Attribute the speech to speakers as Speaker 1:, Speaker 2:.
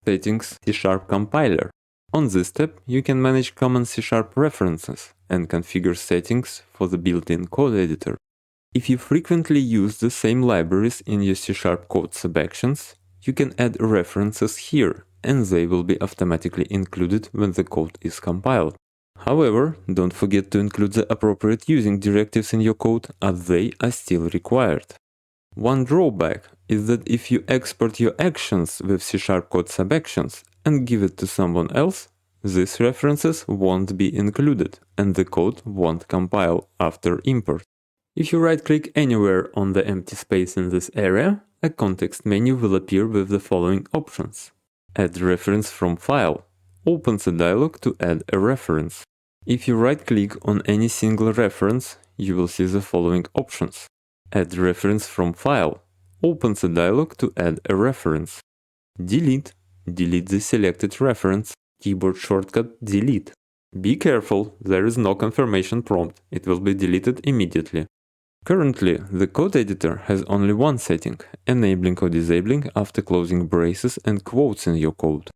Speaker 1: Settings C# compiler. On this tab, you can manage common C# references and configure settings for the built-in code editor. If you frequently use the same libraries in your C# code subactions, you can add references here, and they will be automatically included when the code is compiled. However, don't forget to include the appropriate using directives in your code, as they are still required. One drawback is that if you export your actions with C# code subactions and give it to someone else, these references won't be included and the code won't compile after import. If you right-click anywhere on the empty space in this area, a context menu will appear with the following options. Add reference from file opens a dialog to add a reference. If you right-click on any single reference, you will see the following options. Add reference from file opens a dialog to add a reference. Delete the selected reference. Keyboard shortcut delete. Be careful, there is no confirmation prompt, it will be deleted immediately. Currently, the code editor has only one setting, enabling or disabling after closing braces and quotes in your code.